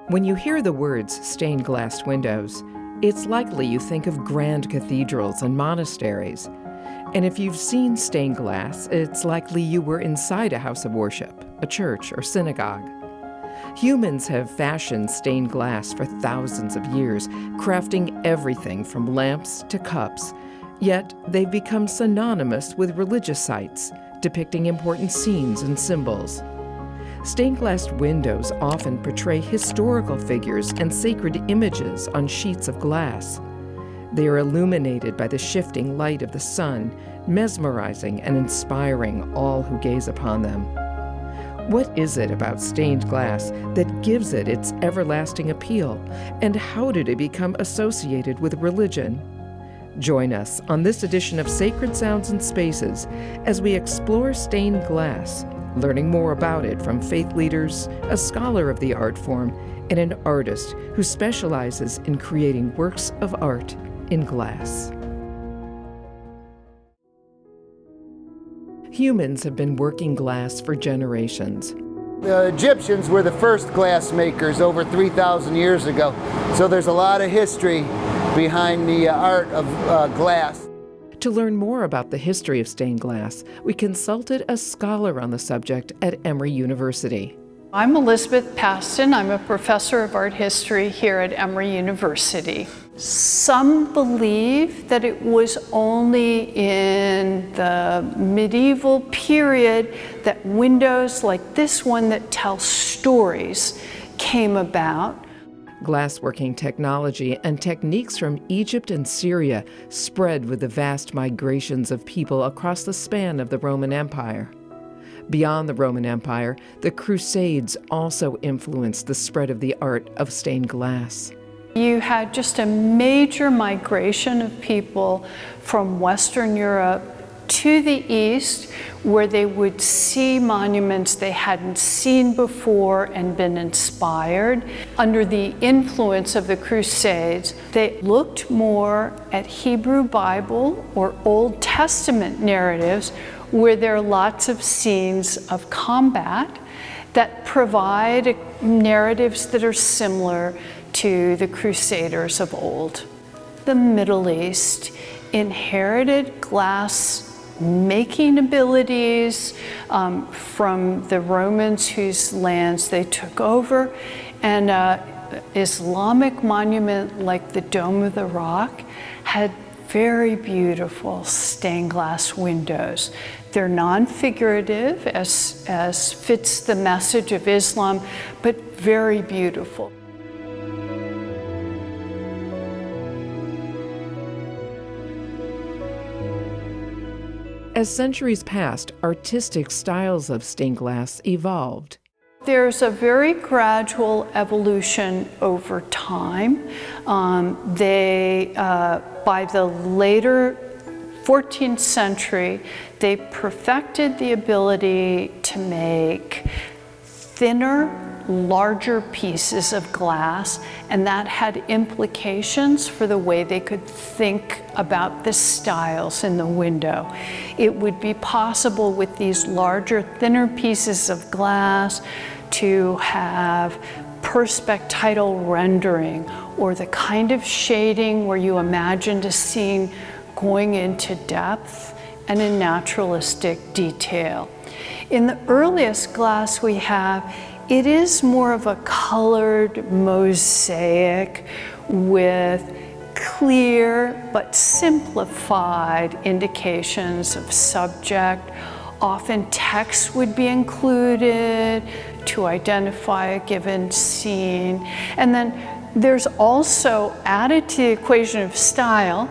When you hear the words stained glass windows, it's likely you think of grand cathedrals and monasteries. And if you've seen stained glass, it's likely you were inside a house of worship, a church or synagogue. Humans have fashioned stained glass for thousands of years, crafting everything from lamps to cups. Yet they've become synonymous with religious sites, depicting important scenes and symbols. Stained glass windows often portray historical figures and sacred images on sheets of glass. They are illuminated by the shifting light of the sun, mesmerizing and inspiring all who gaze upon them. What is it about stained glass that gives it its everlasting appeal, and how did it become associated with religion? Join us on this edition of Sacred Sounds and Spaces as we explore stained glass, learning more about it from faith leaders, a scholar of the art form, and an artist who specializes in creating works of art in glass. Humans have been working glass for generations. The Egyptians were the first glass makers over 3,000 years ago, so there's a lot of history behind the art of glass. To learn more about the history of stained glass, we consulted a scholar on the subject at Emory University. I'm Elizabeth Paston. I'm a professor of art history here at Emory University. Some believe that it was only in the medieval period that windows like this one that tell stories came about. Glassworking technology and techniques from Egypt and Syria spread with the vast migrations of people across the span of the Roman Empire. Beyond the Roman Empire, the Crusades also influenced the spread of the art of stained glass. You had just a major migration of people from Western Europe to the East, where they would see monuments they hadn't seen before and been inspired. Under the influence of the Crusades, they looked more at Hebrew Bible or Old Testament narratives, where there are lots of scenes of combat that provide narratives that are similar to the Crusaders of old. The Middle East inherited glass making abilities from the Romans whose lands they took over, and Islamic monument like the Dome of the Rock had very beautiful stained glass windows. They're non-figurative, as fits the message of Islam, but very beautiful. As centuries passed, artistic styles of stained glass evolved. There's a very gradual evolution over time. By the later 14th century, they perfected the ability to make thinner, larger pieces of glass, and that had implications for the way they could think about the styles in the window. It would be possible with these larger, thinner pieces of glass to have perspectile rendering, or the kind of shading where you imagined a scene going into depth and in naturalistic detail. In the earliest glass we have, it is more of a colored mosaic with clear but simplified indications of subject. Often text would be included to identify a given scene. And then there's also added to the equation of style,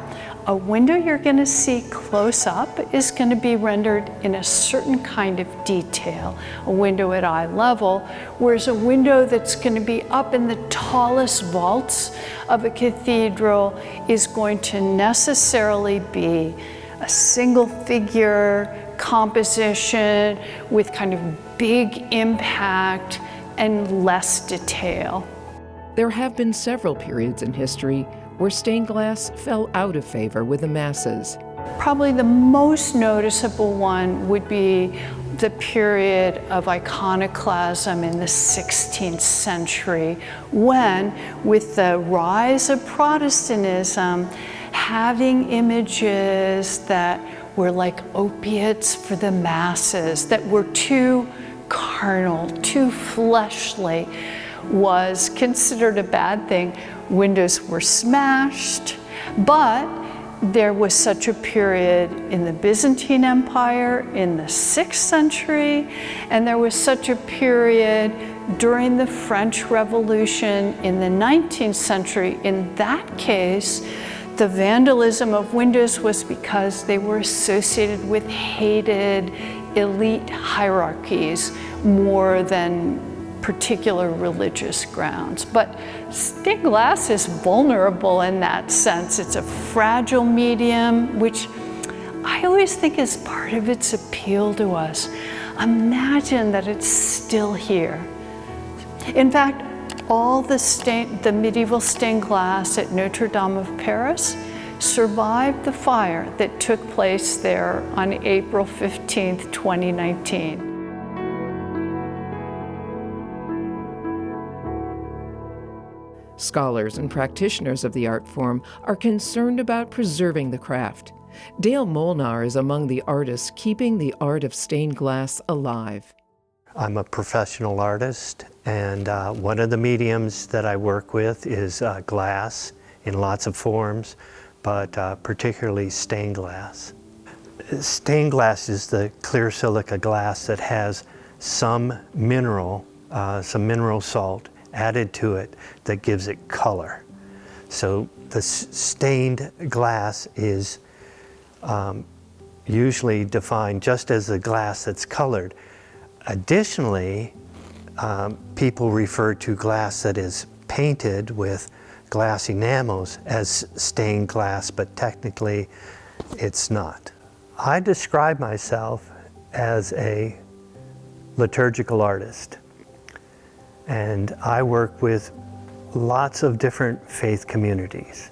a window you're going to see close up is going to be rendered in a certain kind of detail, a window at eye level, whereas a window that's going to be up in the tallest vaults of a cathedral is going to necessarily be a single figure composition with kind of big impact and less detail. There have been several periods in history where stained glass fell out of favor with the masses. Probably the most noticeable one would be the period of iconoclasm in the 16th century, when, with the rise of Protestantism, having images that were like opiates for the masses, that were too carnal, too fleshly, was considered a bad thing. Windows were smashed, but there was such a period in the Byzantine Empire in the 6th century, and there was such a period during the French Revolution in the 19th century. In that case, the vandalism of windows was because they were associated with hated elite hierarchies more than particular religious grounds. But stained glass is vulnerable in that sense. It's a fragile medium, which I always think is part of its appeal to us. Imagine that it's still here. In fact, all the medieval stained glass at Notre Dame of Paris survived the fire that took place there on April 15th, 2019. Scholars and practitioners of the art form are concerned about preserving the craft. Dale Molnar is among the artists keeping the art of stained glass alive. I'm a professional artist, and one of the mediums that I work with is glass in lots of forms, but particularly stained glass. Stained glass is the clear silica glass that has some mineral salt added to it that gives it color. So the stained glass is usually defined just as the glass that's colored. Additionally, people refer to glass that is painted with glass enamels as stained glass, but technically it's not. I describe myself as a liturgical artist, and I work with lots of different faith communities.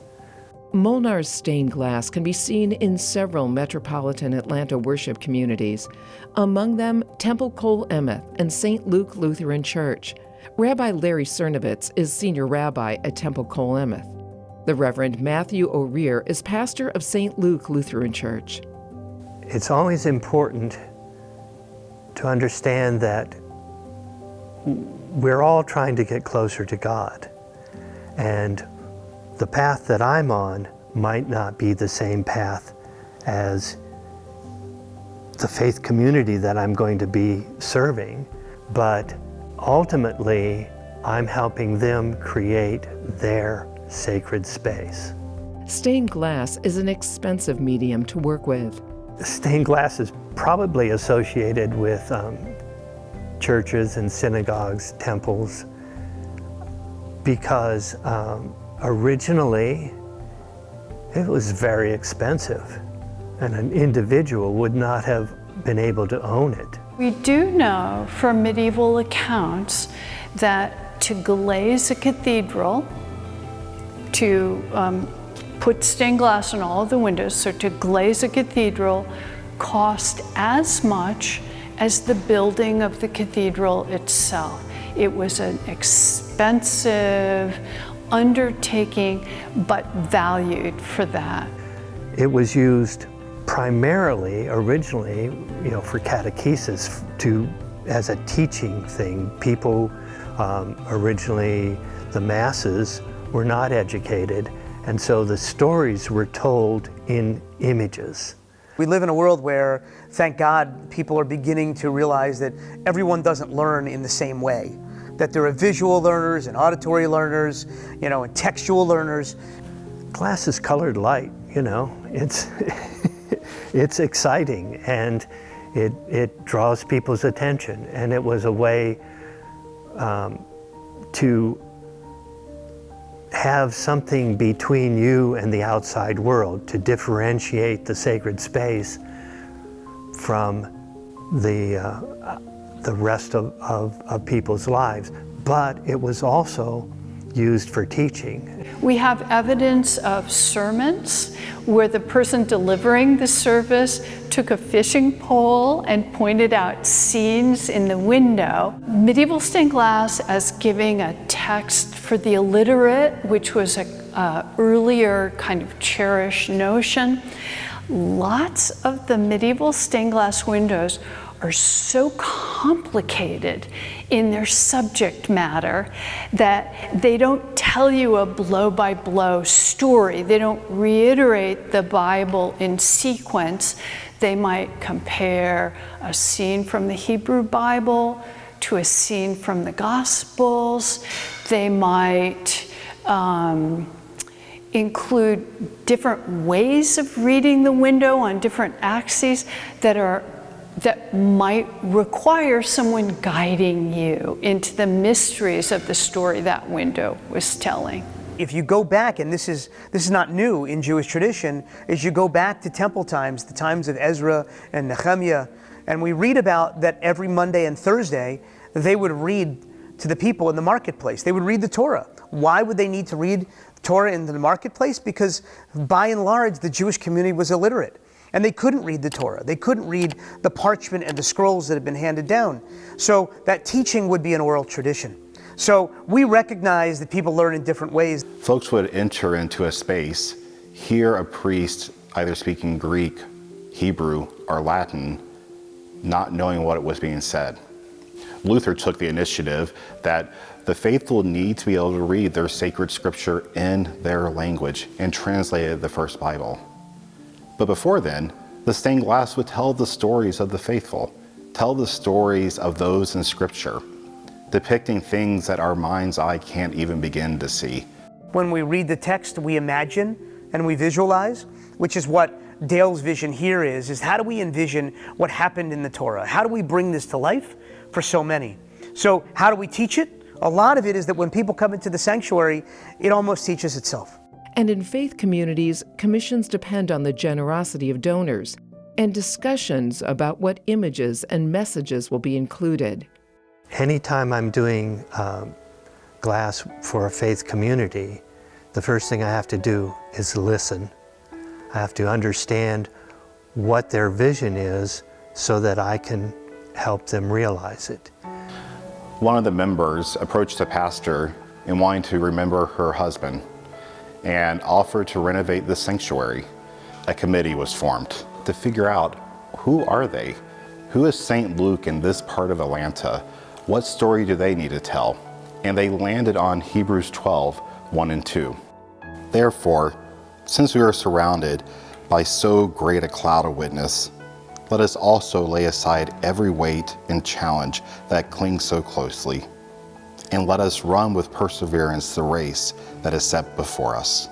Molnar's stained glass can be seen in several metropolitan Atlanta worship communities, among them Temple Col Emeth and St. Luke Lutheran Church. Rabbi Larry Cernovitz is senior rabbi at Temple Col Emeth. The Reverend Matthew O'Rear is pastor of St. Luke Lutheran Church. It's always important to understand that we're all trying to get closer to God, and the path that I'm on might not be the same path as the faith community that I'm going to be serving, but ultimately I'm helping them create their sacred space. Stained glass is an expensive medium to work with. Stained glass is probably associated with churches and synagogues, temples, because originally it was very expensive, and an individual would not have been able to own it. We do know from medieval accounts that to glaze a cathedral, to put stained glass on all of the windows, so to glaze a cathedral cost as much as the building of the cathedral itself. It was an expensive undertaking, but valued for that. It was used primarily, originally, for catechesis, as a teaching thing. People, originally, the masses were not educated, and so the stories were told in images. We live in a world where, thank God, people are beginning to realize that everyone doesn't learn in the same way. That there are visual learners and auditory learners, and textual learners. Glass is colored light, it's it's exciting, and it draws people's attention, and it was a way to have something between you and the outside world, to differentiate the sacred space from the rest of people's lives. But it was also used for teaching. We have evidence of sermons where the person delivering the service took a fishing pole and pointed out scenes in the window. Medieval stained glass as giving a text for the illiterate, which was a earlier kind of cherished notion. Lots of the medieval stained glass windows are so complicated in their subject matter that they don't tell you a blow-by-blow story. They don't reiterate the Bible in sequence. They might compare a scene from the Hebrew Bible to a scene from the Gospels. They might include different ways of reading the window on different axes that might require someone guiding you into the mysteries of the story that window was telling. If you go back, and this is not new in Jewish tradition, is you go back to temple times, the times of Ezra and Nehemiah, and we read about that every Monday and Thursday, they would read to the people in the marketplace. They would read the Torah. Why would they need to read Torah in the marketplace? Because by and large, the Jewish community was illiterate. And they couldn't read the Torah. They couldn't read the parchment and the scrolls that had been handed down. So that teaching would be an oral tradition. So we recognize that people learn in different ways. Folks would enter into a space, hear a priest either speaking Greek, Hebrew, or Latin, not knowing what was being said. Luther took the initiative that the faithful need to be able to read their sacred scripture in their language and translated the first Bible. But before then, the stained glass would tell the stories of the faithful, tell the stories of those in scripture, depicting things that our mind's eye can't even begin to see. When we read the text, we imagine and we visualize, which is what Dale's vision here is how do we envision what happened in the Torah? How do we bring this to life for so many? So how do we teach it? A lot of it is that when people come into the sanctuary, it almost teaches itself. And in faith communities, commissions depend on the generosity of donors and discussions about what images and messages will be included. Anytime I'm doing glass for a faith community, the first thing I have to do is listen. I have to understand what their vision is so that I can help them realize it. One of the members approached the pastor in wanting to remember her husband and offered to renovate the sanctuary. A committee was formed to figure out who are they? Who is St. Luke in this part of Atlanta? What story do they need to tell? And they landed on Hebrews 12, 1 and 2. Therefore, since we are surrounded by so great a cloud of witness, let us also lay aside every weight and challenge that clings so closely, and let us run with perseverance the race that is set before us.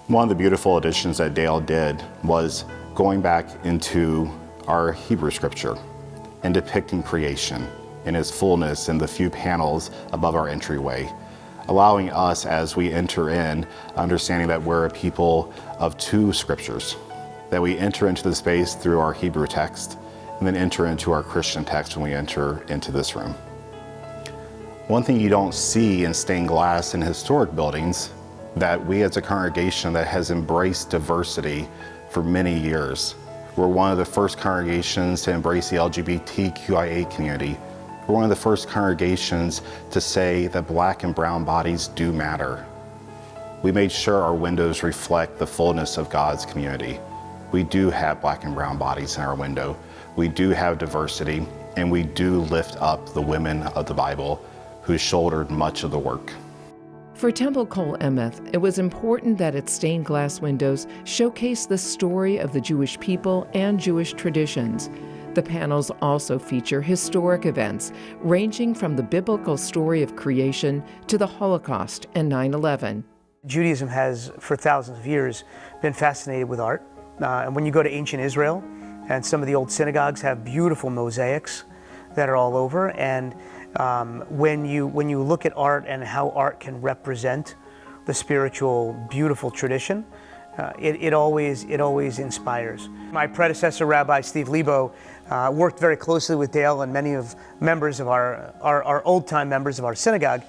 One of the beautiful additions that Dale did was going back into our Hebrew scripture and depicting creation in its fullness in the few panels above our entryway, allowing us as we enter in, understanding that we're a people of two scriptures, that we enter into the space through our Hebrew text and then enter into our Christian text when we enter into this room. One thing you don't see in stained glass in historic buildings, that we as a congregation that has embraced diversity for many years. We're one of the first congregations to embrace the LGBTQIA community. We're one of the first congregations to say that black and brown bodies do matter. We made sure our windows reflect the fullness of God's community. We do have black and brown bodies in our window. We do have diversity, and we do lift up the women of the Bible who shouldered much of the work. For Temple Kol Emeth, it was important that its stained glass windows showcase the story of the Jewish people and Jewish traditions. The panels also feature historic events, ranging from the biblical story of creation to the Holocaust and 9/11. Judaism has, for thousands of years, been fascinated with art. And when you go to ancient Israel, and some of the old synagogues have beautiful mosaics that are all over, and when you look at art and how art can represent the spiritual, beautiful tradition, it always inspires. My predecessor, Rabbi Steve Lebo, worked very closely with Dale and many of members of our old-time members of our synagogue.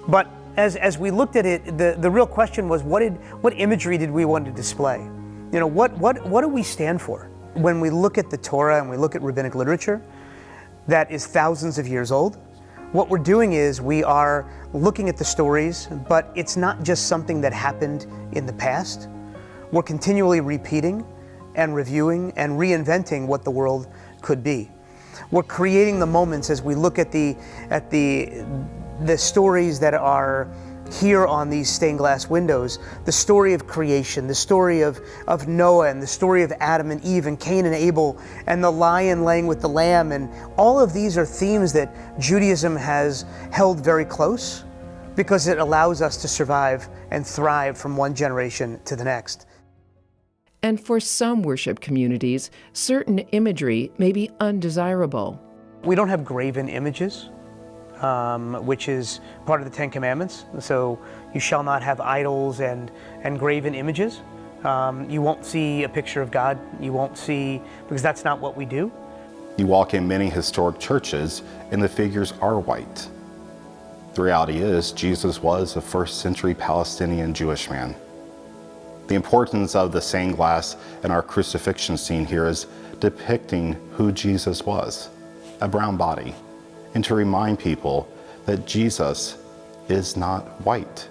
But as we looked at it, the real question was, what imagery did we want to display? You know, what do we stand for? When we look at the Torah and we look at rabbinic literature that is thousands of years old, what we're doing is we are looking at the stories, but it's not just something that happened in the past. We're continually repeating and reviewing and reinventing what the world could be. We're creating the moments as we look at the stories that are here on these stained glass windows, the story of creation, the story of Noah, and the story of Adam and Eve and Cain and Abel, and the lion laying with the lamb, and all of these are themes that Judaism has held very close because it allows us to survive and thrive from one generation to the next. And for some worship communities, certain imagery may be undesirable. We don't have graven images, which is part of the Ten Commandments. So you shall not have idols and graven images. You won't see a picture of God. You won't see, because that's not what we do. You walk in many historic churches and the figures are white. The reality is, Jesus was a first-century Palestinian Jewish man. The importance of the stained glass in our crucifixion scene here is depicting who Jesus was, a brown body, and to remind people that Jesus is not white,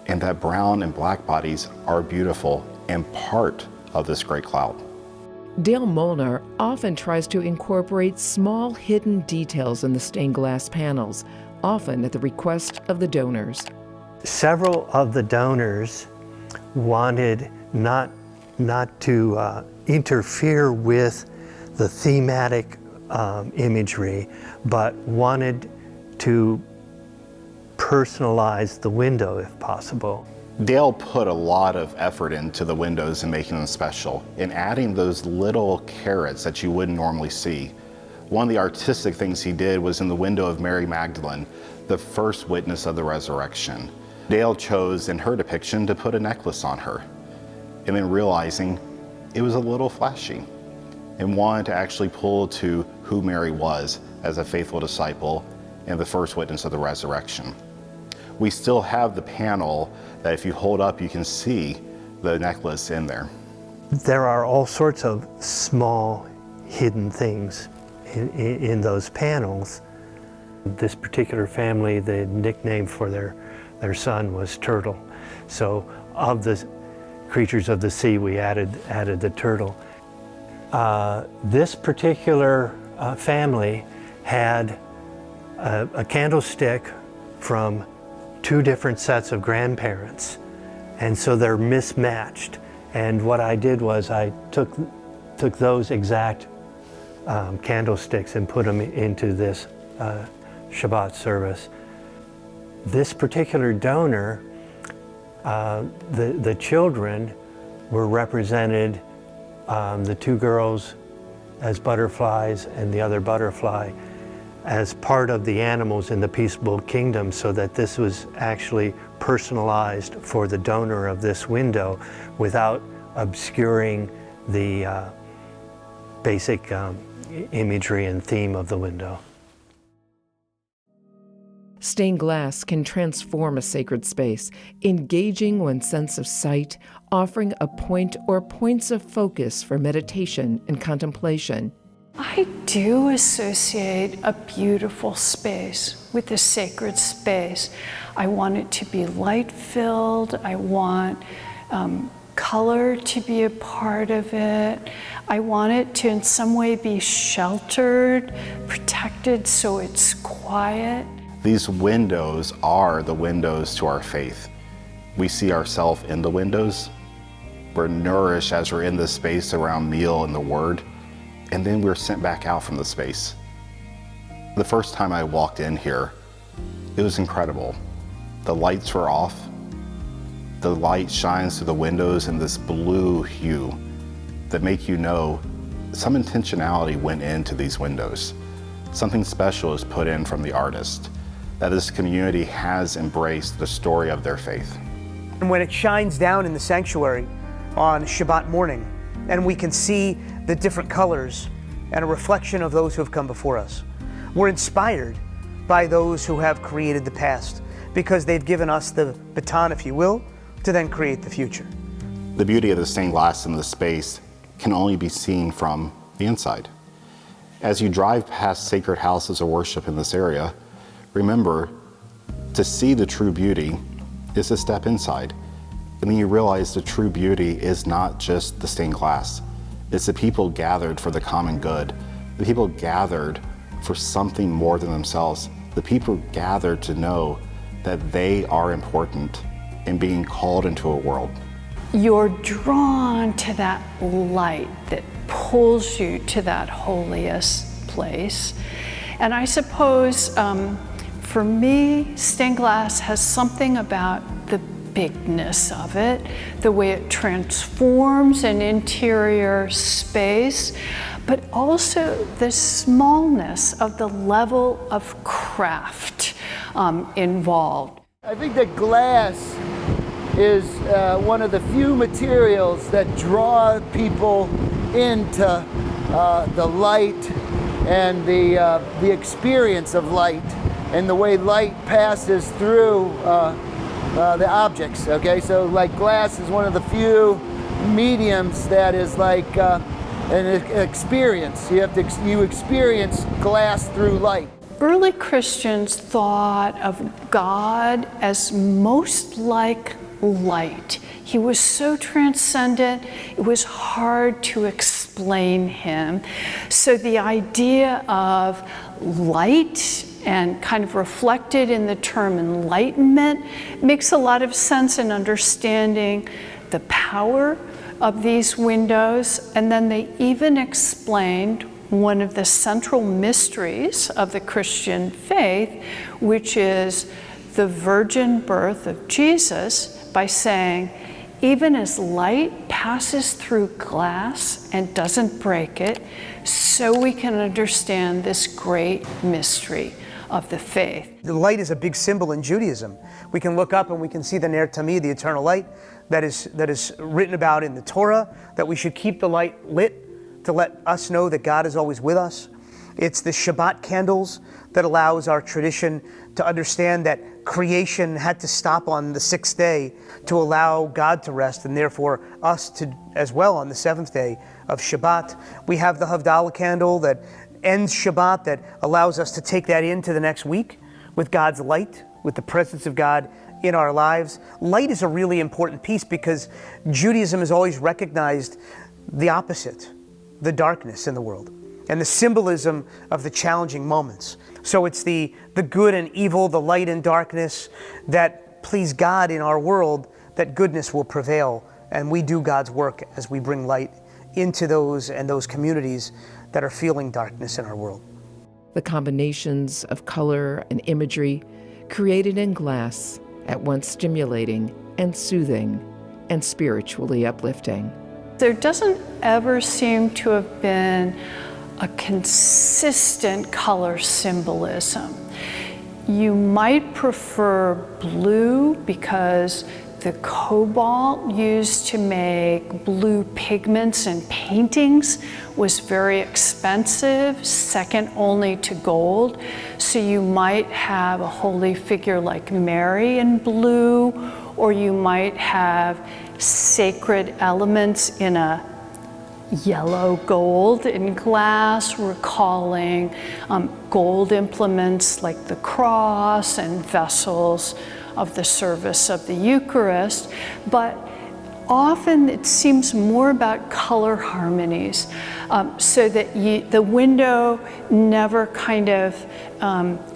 and that brown and black bodies are beautiful and part of this great cloud. Dale Molnar often tries to incorporate small hidden details in the stained glass panels, often at the request of the donors. Several of the donors wanted not to interfere with the thematic imagery, but wanted to personalize the window if possible. Dale put a lot of effort into the windows and making them special, and adding those little carrots that you wouldn't normally see. One of the artistic things he did was in the window of Mary Magdalene, the first witness of the resurrection. Dale chose in her depiction to put a necklace on her, and then realizing it was a little flashy, and wanted to actually pull to who Mary was as a faithful disciple and the first witness of the resurrection. We still have the panel that if you hold up, you can see the necklace in there. There are all sorts of small hidden things in those panels. This particular family, the nickname for their son was Turtle. So of the creatures of the sea, we added the turtle. This particular family had a candlestick from two different sets of grandparents, and so they're mismatched. And what I did was I took those exact candlesticks and put them into this Shabbat service. This particular donor, the children were represented, the two girls as butterflies and the other butterfly as part of the animals in the peaceable kingdom, so that this was actually personalized for the donor of this window without obscuring the basic imagery and theme of the window. Stained glass can transform a sacred space, engaging one's sense of sight, offering a point or points of focus for meditation and contemplation. I do associate a beautiful space with a sacred space. I want it to be light-filled. I want color to be a part of it. I want it to in some way be sheltered, protected, so it's quiet. These windows are the windows to our faith. We see ourselves in the windows. We're nourished as we're in this space around meal and the Word, and then we're sent back out from the space. The first time I walked in here, it was incredible. The lights were off. The light shines through the windows in this blue hue that make you know some intentionality went into these windows. Something special is put in from the artist, that this community has embraced the story of their faith. And when it shines down in the sanctuary on Shabbat morning, and we can see the different colors and a reflection of those who have come before us, we're inspired by those who have created the past, because they've given us the baton, if you will, to then create the future. The beauty of the stained glass in this space can only be seen from the inside. As you drive past sacred houses of worship in this area, remember, to see the true beauty is to step inside. And then you realize the true beauty is not just the stained glass. It's the people gathered for the common good. The people gathered for something more than themselves. The people gathered to know that they are important in being called into a world. You're drawn to that light that pulls you to that holiest place. And I suppose for me, stained glass has something about the bigness of it, the way it transforms an interior space, but also the smallness of the level of craft involved. I think that glass is one of the few materials that draw people into the light and the experience of light and the way light passes through the objects, okay? So like glass is one of the few mediums that is like an experience. You experience glass through light. Early Christians thought of God as most like light. He was so transcendent, it was hard to explain him. So the idea of light and kind of reflected in the term enlightenment makes a lot of sense in understanding the power of these windows. And then they even explained one of the central mysteries of the Christian faith, which is the virgin birth of Jesus, by saying, even as light passes through glass and doesn't break it, so we can understand this great mystery of the faith. The light is a big symbol in Judaism. We can look up and we can see the Ner Tamid, the eternal light, that is written about in the Torah, that we should keep the light lit to let us know that God is always with us. It's the Shabbat candles that allows our tradition to understand that creation had to stop on the sixth day to allow God to rest, and therefore us to as well on the seventh day of Shabbat. We have the Havdalah candle that ends Shabbat, that allows us to take that into the next week with God's light, with the presence of God in our lives. Light is a really important piece because Judaism has always recognized the opposite, the darkness in the world, and the symbolism of the challenging moments. So it's the good and evil, the light and darkness that please God in our world, that goodness will prevail, and we do God's work as we bring light into those communities that are feeling darkness in our world. The combinations of color and imagery created in glass, at once stimulating and soothing and spiritually uplifting. There doesn't ever seem to have been a consistent color symbolism. You might prefer blue because the cobalt used to make blue pigments and paintings was very expensive, second only to gold. So you might have a holy figure like Mary in blue, or you might have sacred elements in a yellow gold in glass, recalling gold implements like the cross and vessels of the service of the Eucharist. But often it seems more about color harmonies, so that the window never kind of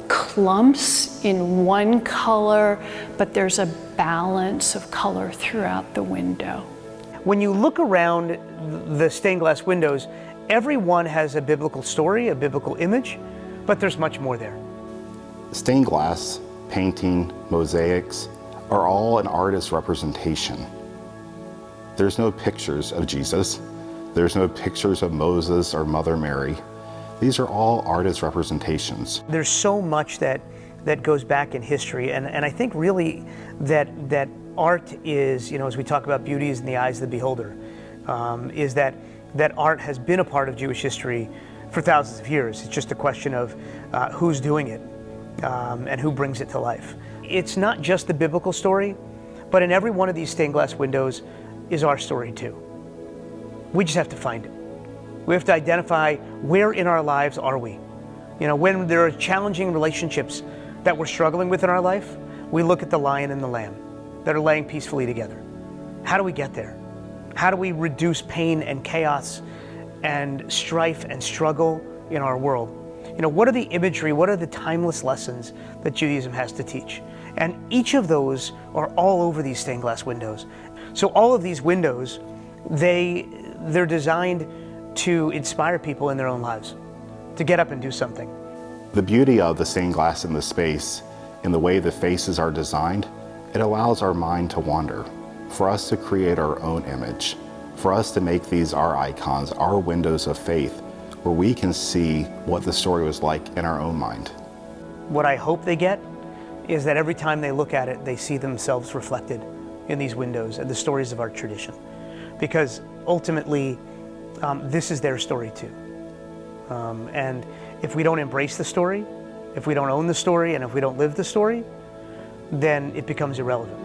clumps in one color, but there's a balance of color throughout the window. When you look around the stained glass windows, every one has a biblical story, a biblical image, but there's much more there. Stained glass, painting, mosaics are all an artist's representation. There's no pictures of Jesus. There's no pictures of Moses or Mother Mary. These are all artist representations. There's so much that goes back in history, and I think really that art is, as we talk about beauty is in the eyes of the beholder, is that art has been a part of Jewish history for thousands of years. It's just a question of who's doing it and who brings it to life. it's not just the biblical story, but in every one of these stained glass windows is our story too. We just have to find it. We have to identify where in our lives are we. You know, when there are challenging relationships that we're struggling with in our life, we look at the lion and the lamb that are laying peacefully together. How do we get there? How do we reduce pain and chaos and strife and struggle in our world? You know, what are the imagery, what are the timeless lessons that Judaism has to teach? And each of those are all over these stained glass windows. So all of these windows, they're designed to inspire people in their own lives, to get up and do something. The beauty of the stained glass in the space, in the way the faces are designed, it allows our mind to wander, for us to create our own image, for us to make these our icons, our windows of faith, where we can see what the story was like in our own mind. What I hope they get is that every time they look at it, they see themselves reflected in these windows and the stories of our tradition. Because ultimately, this is their story too. And if we don't embrace the story, if we don't own the story, and if we don't live the story, then it becomes irrelevant.